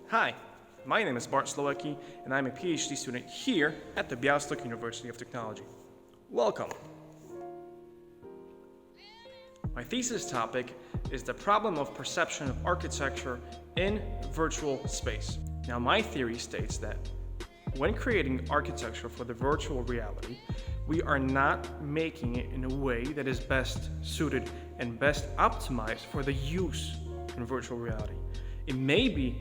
Hi, my name is Bartosz Sliwecki, and I'm a PhD student here at the Bialystok University of Technology. Welcome! My thesis topic is the problem of perception of architecture in virtual space. Now, my theory states that when creating architecture for the virtual reality, we are not making it in a way that is best suited and best optimized for the use in virtual reality. It may be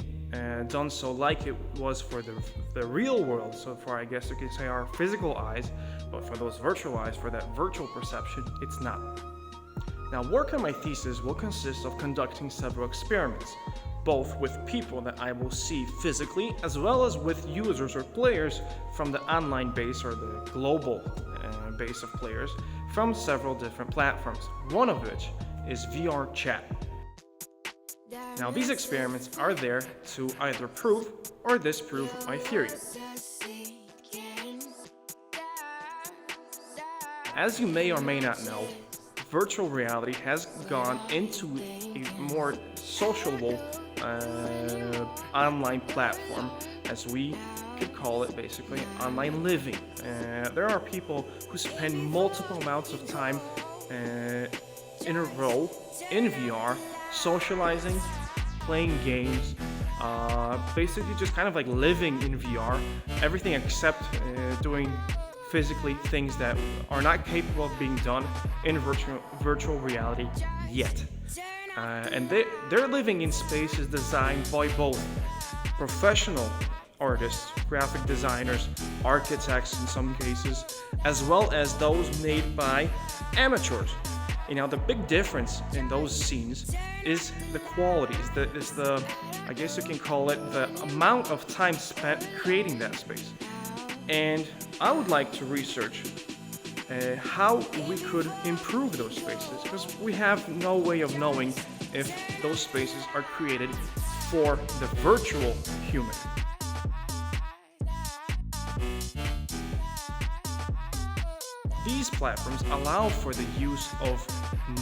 done so like it was for the real world, so for, I guess you could say, our physical eyes, but for those virtual eyes, for that virtual perception, it's not. Now, work on my thesis will consist of conducting several experiments, both with people that I will see physically, as well as with users or players from the online base or the global base of players from several different platforms, one of which is VR chat. Now, these experiments are there to either prove or disprove my theory. As you may or may not know, virtual reality has gone into a more sociable online platform, as we could call it, basically online living. There are people who spend multiple amounts of time in a row in VR, socializing, playing games, basically just kind of like living in VR, everything except doing physically things that are not capable of being done in virtual reality yet. And they're living in spaces designed by both professional artists, graphic designers, architects in some cases, as well as those made by amateurs. You know, the big difference in those scenes is the quality, is the I guess you can call it the amount of time spent creating that space. And I would like to research how we could improve those spaces, because we have no way of knowing if those spaces are created for the virtual human. These platforms allow for the use of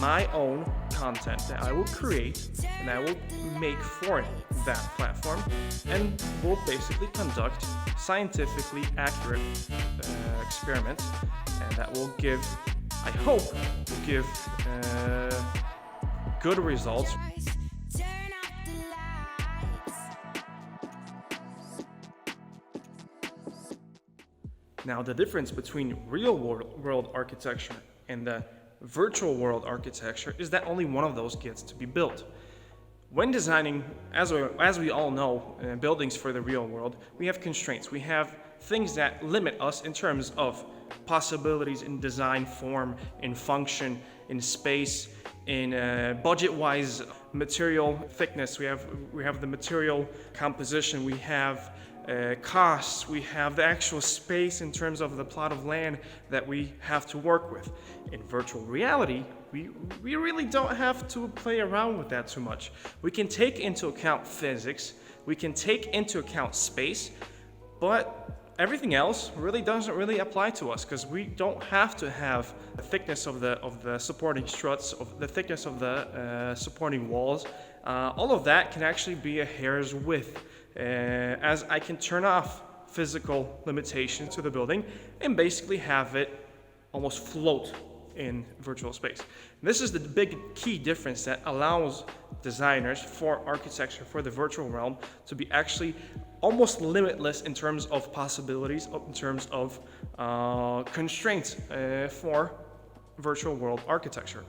my own content that I will create and I will make for that platform, and will basically conduct scientifically accurate experiments, and that will give, I hope, will give good results. Now, the difference between real world architecture and the virtual world architecture is that only one of those gets to be built. When designing, as we all know, buildings for the real world, we have constraints. We have things that limit us in terms of possibilities in design, form, in function, in space, in budget-wise material thickness. We have the material composition. We have costs, we have the actual space in terms of the plot of land that we have to work with. In virtual reality, we really don't have to play around with that too much. We can take into account physics, we can take into account space, but everything else really doesn't really apply to us, because we don't have to have the thickness of the supporting struts, of the thickness of the supporting walls. All of that can actually be a hair's width. As I can turn off physical limitations to the building and basically have it almost float in virtual space. This is the big key difference that allows designers for architecture for the virtual realm to be actually almost limitless in terms of possibilities, in terms of constraints for virtual world architecture.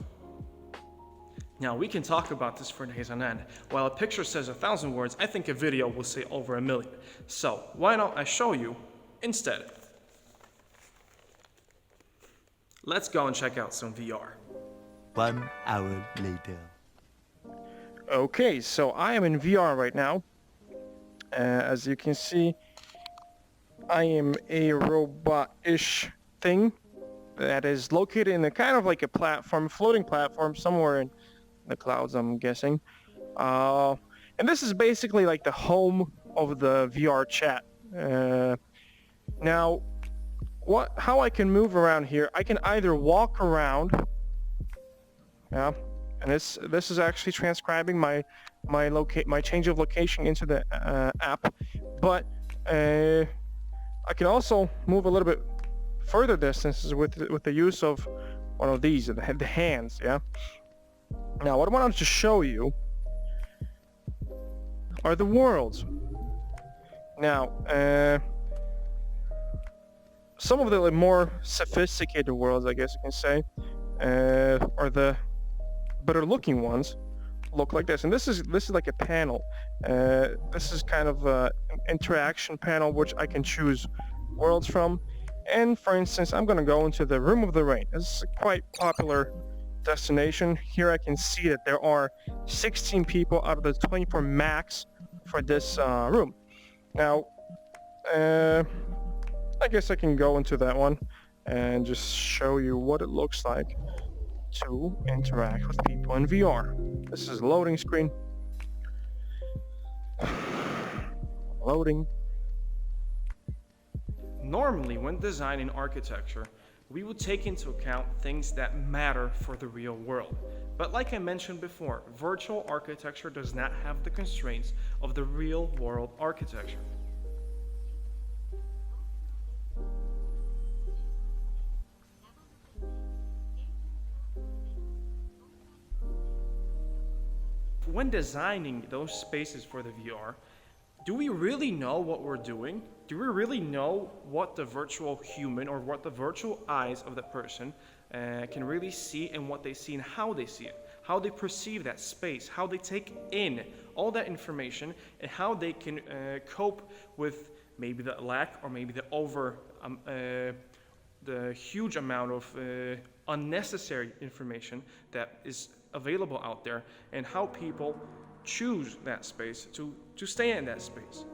Now, we can talk about this for days on end. While a picture says 1,000 words, I think a video will say over 1,000,000. So, why don't I show you instead? Let's go and check out some VR. 1 hour later. Okay, so I am in VR right now. As you can see, I am a robot-ish thing that is located in a kind of like a platform, floating platform somewhere in the clouds, I'm guessing. And this is basically like the home of the VR chat. Now, how I can move around here, I can either walk around, yeah, and this is actually transcribing my my change of location into the app, but I can also move a little bit further distances with the use of one of these, the hands. Yeah. Now, what I wanted to show you are the worlds. Now, some of the more sophisticated worlds, I guess you can say, or the better looking ones, look like this. And this is like a panel. This is kind of an interaction panel which I can choose worlds from. And for instance, I'm going to go into the Room of the Rain. This is a quite popular destination. Here I can see that there are 16 people out of the 24 max for this room. Now, I guess I can go into that one and just show you what it looks like to interact with people in VR. This is a loading screen. Loading. Normally, when designing architecture, we would take into account things that matter for the real world. But like I mentioned before, virtual architecture does not have the constraints of the real world architecture. When designing those spaces for the VR, do we really know what we're doing? Do we really know what the virtual human or what the virtual eyes of the person can really see, and what they see and how they see it, how they perceive that space, how they take in all that information, and how they can cope with maybe the lack or maybe the huge amount of unnecessary information that is available out there, and how people choose that space to stay in that space.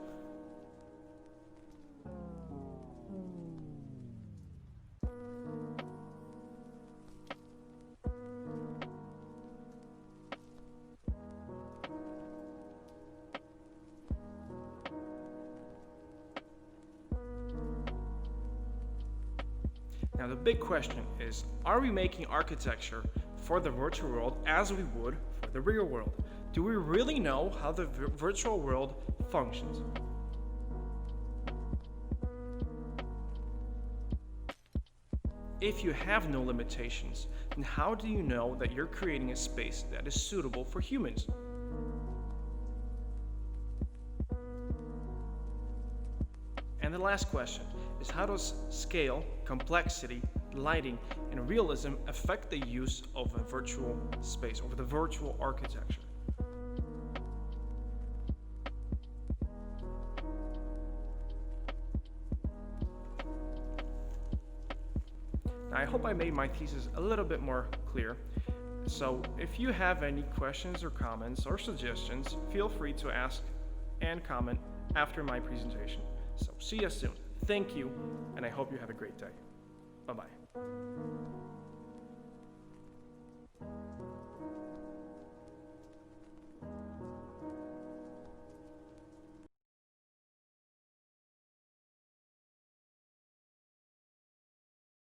Now the big question is, are we making architecture for the virtual world as we would for the real world? Do we really know how the virtual world functions? If you have no limitations, then how do you know that you're creating a space that is suitable for humans? And the last question is, how does scale, complexity, lighting, and realism affect the use of a virtual space, or the virtual architecture? Now, I hope I made my thesis a little bit more clear. So if you have any questions or comments or suggestions, feel free to ask and comment after my presentation. So see you soon. Thank you, and I hope you have a great day. Bye-bye.